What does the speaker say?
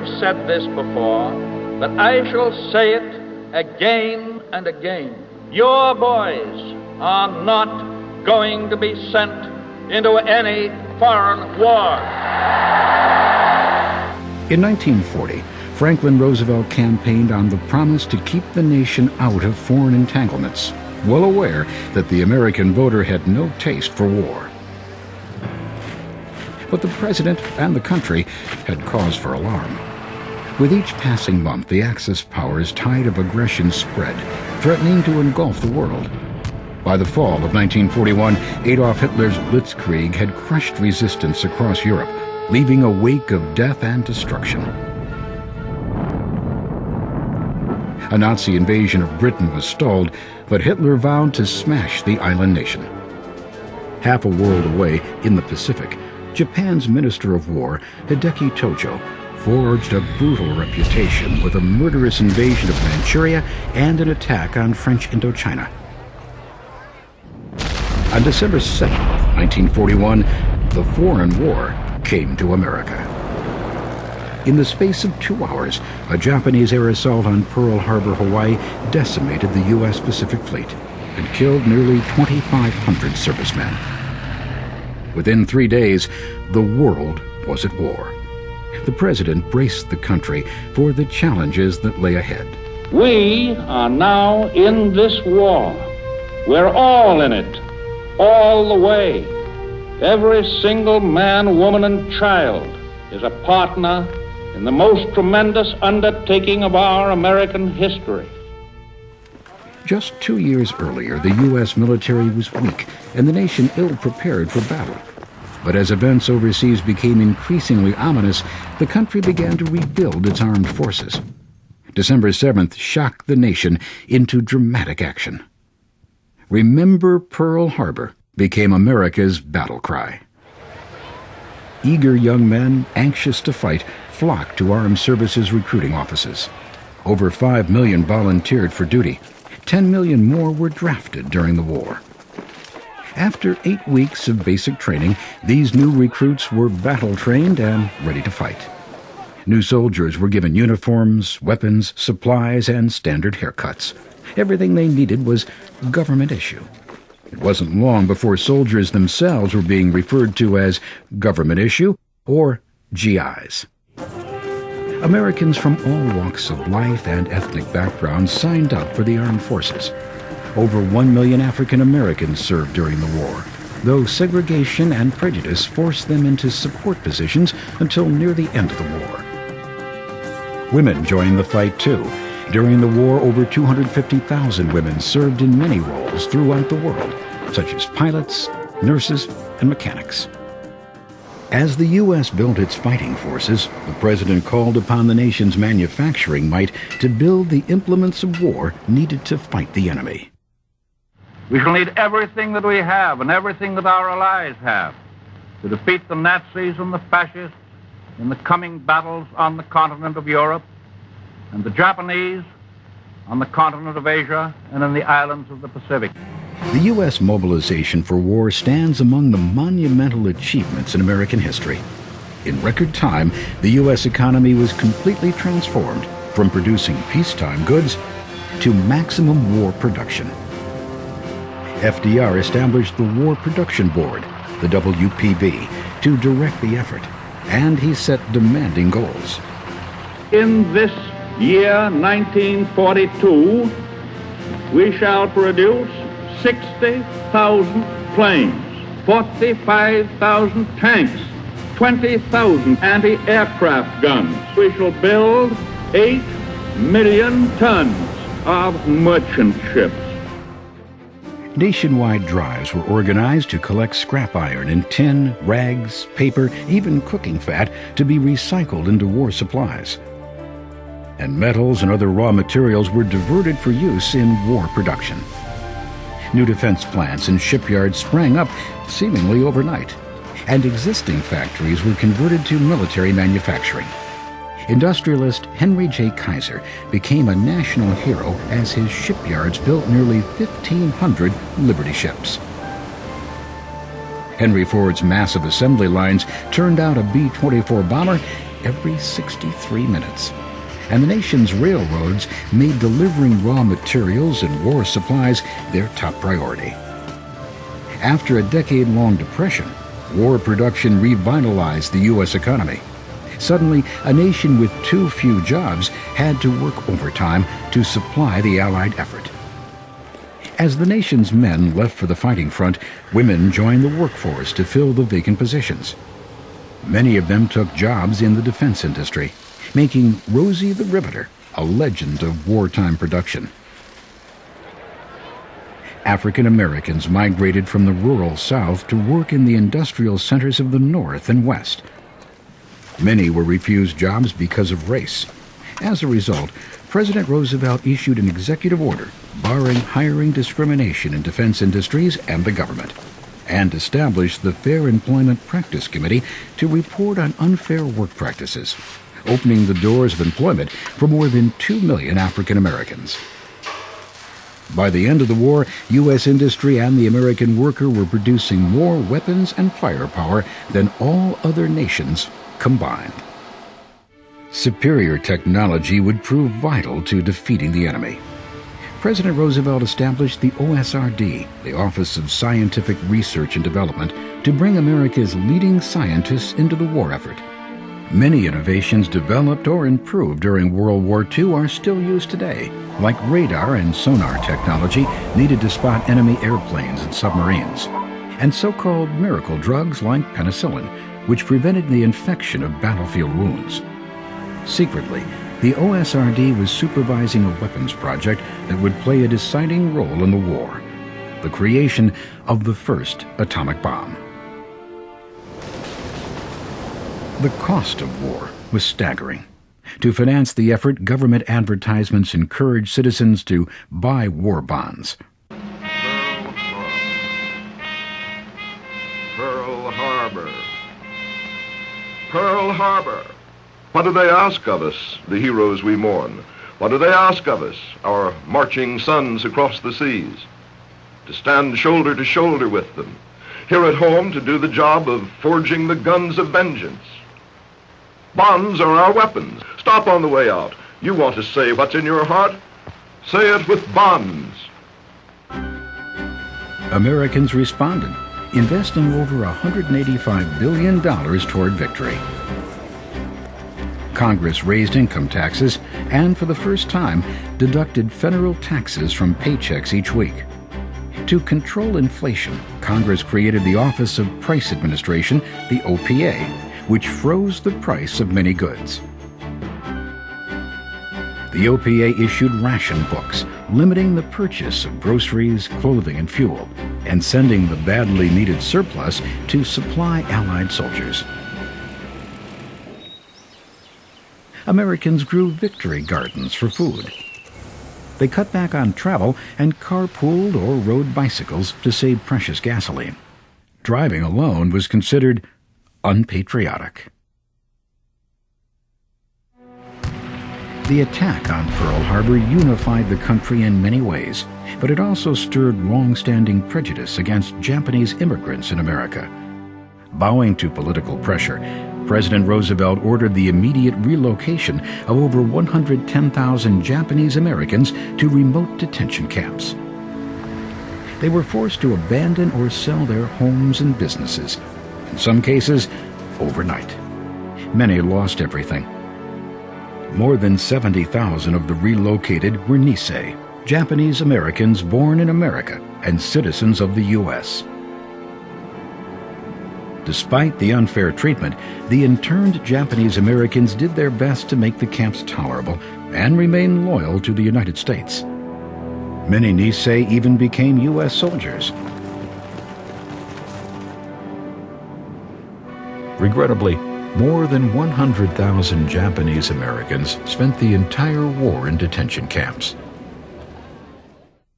have said this before, but I shall say it again and again. Your boys are not going to be sent into any foreign war. In 1940, Franklin Roosevelt campaigned on the promise to keep the nation out of foreign entanglements, well aware that the American voter had no taste for war. But the president and the country had cause for alarm. With each passing month, the Axis powers' tide of aggression spread, threatening to engulf the world. By the fall of 1941, Adolf Hitler's Blitzkrieg had crushed resistance across Europe, leaving a wake of death and destruction. A Nazi invasion of Britain was stalled, but Hitler vowed to smash the island nation. Half a world away, in the Pacific, Japan's Minister of War, Hideki Tojo, forged a brutal reputation with a murderous invasion of Manchuria and an attack on French Indochina. On December 7, 1941, the foreign war came to America. In the space of 2 hours, a Japanese air assault on Pearl Harbor, Hawaii, decimated the U.S. Pacific Fleet and killed nearly 2,500 servicemen. Within 3 days, the world was at war. The president braced the country for the challenges that lay ahead. We are now in this war. We're all in it, all the way. Every single man, woman, and child is a partner in the most tremendous undertaking of our American history. Just 2 years earlier, the U.S. military was weak and the nation ill-prepared for battle. But as events overseas became increasingly ominous, the country began to rebuild its armed forces. December 7th shocked the nation into dramatic action. "Remember Pearl Harbor" became America's battle cry. Eager young men, anxious to fight, flocked to armed services recruiting offices. Over 5 million volunteered for duty. 10 million more were drafted during the war. After 8 weeks of basic training, these new recruits were battle-trained and ready to fight. New soldiers were given uniforms, weapons, supplies, and standard haircuts. Everything they needed was government issue. It wasn't long before soldiers themselves were being referred to as government issue or GIs. Americans from all walks of life and ethnic backgrounds signed up for the armed forces. Over 1 million African Americans served during the war, though segregation and prejudice forced them into support positions until near the end of the war. Women joined the fight too. During the war, over 250,000 women served in many roles throughout the world, such as pilots, nurses, and mechanics. As the U.S. built its fighting forces, the president called upon the nation's manufacturing might to build the implements of war needed to fight the enemy. We shall need everything that we have and everything that our allies have to defeat the Nazis and the fascists in the coming battles on the continent of Europe and the Japanese on the continent of Asia and in the islands of the Pacific. The U.S. mobilization for war stands among the monumental achievements in American history. In record time, the U.S. economy was completely transformed from producing peacetime goods to maximum war production. FDR established the War Production Board, the WPB, to direct the effort, and he set demanding goals. In this year 1942, we shall produce 60,000 planes, 45,000 tanks, 20,000 anti-aircraft guns. We shall build 8 million tons of merchant ships. Nationwide drives were organized to collect scrap iron and tin, rags, paper, even cooking fat to be recycled into war supplies. And metals and other raw materials were diverted for use in war production. New defense plants and shipyards sprang up seemingly overnight, and existing factories were converted to military manufacturing. Industrialist Henry J. Kaiser became a national hero as his shipyards built nearly 1,500 Liberty ships. Henry Ford's massive assembly lines turned out a B-24 bomber every 63 minutes. And the nation's railroads made delivering raw materials and war supplies their top priority. After a decade-long depression, war production revitalized the U.S. economy. Suddenly, a nation with too few jobs had to work overtime to supply the Allied effort. As the nation's men left for the fighting front, women joined the workforce to fill the vacant positions. Many of them took jobs in the defense industry, making Rosie the Riveter a legend of wartime production. African Americans migrated from the rural South to work in the industrial centers of the North and West. Many were refused jobs because of race. As a result, President Roosevelt issued an executive order barring hiring discrimination in defense industries and the government, and established the Fair Employment Practice Committee to report on unfair work practices, opening the doors of employment for more than 2 million African Americans. By the end of the war, U.S. industry and the American worker were producing more weapons and firepower than all other nations combined. Superior technology would prove vital to defeating the enemy. President Roosevelt established the OSRD, the Office of Scientific Research and Development, to bring America's leading scientists into the war effort. Many innovations developed or improved during World War II are still used today, like radar and sonar technology needed to spot enemy airplanes and submarines, and so-called miracle drugs like penicillin, which prevented the infection of battlefield wounds. Secretly, the OSRD was supervising a weapons project that would play a deciding role in the war, the creation of the first atomic bomb. The cost of war was staggering. To finance the effort, government advertisements encouraged citizens to buy war bonds. Pearl Harbor. Pearl Harbor. What do they ask of us, the heroes we mourn? What do they ask of us, our marching sons across the seas? To stand shoulder to shoulder with them, here at home to do the job of forging the guns of vengeance. Bonds are our weapons. Stop on the way out. You want to say what's in your heart? Say it with bonds. Americans responded, investing over $185 billion toward victory. Congress raised income taxes and, for the first time, deducted federal taxes from paychecks each week. To control inflation, Congress created the Office of Price Administration, the OPA, which froze the price of many goods. The OPA issued ration books, limiting the purchase of groceries, clothing, and fuel, and sending the badly needed surplus to supply Allied soldiers. Americans grew victory gardens for food. They cut back on travel and carpooled or rode bicycles to save precious gasoline. Driving alone was considered unpatriotic. The attack on Pearl Harbor unified the country in many ways, but it also stirred long-standing prejudice against Japanese immigrants in America. Bowing to political pressure, President Roosevelt ordered the immediate relocation of over 110,000 Japanese Americans to remote detention camps. They were forced to abandon or sell their homes and businesses, in some cases, overnight. Many lost everything. More than 70,000 of the relocated were Nisei, Japanese Americans born in America and citizens of the U.S. Despite the unfair treatment, the interned Japanese Americans did their best to make the camps tolerable and remain loyal to the United States. Many Nisei even became U.S. soldiers. Regrettably, more than 100,000 Japanese Americans spent the entire war in detention camps.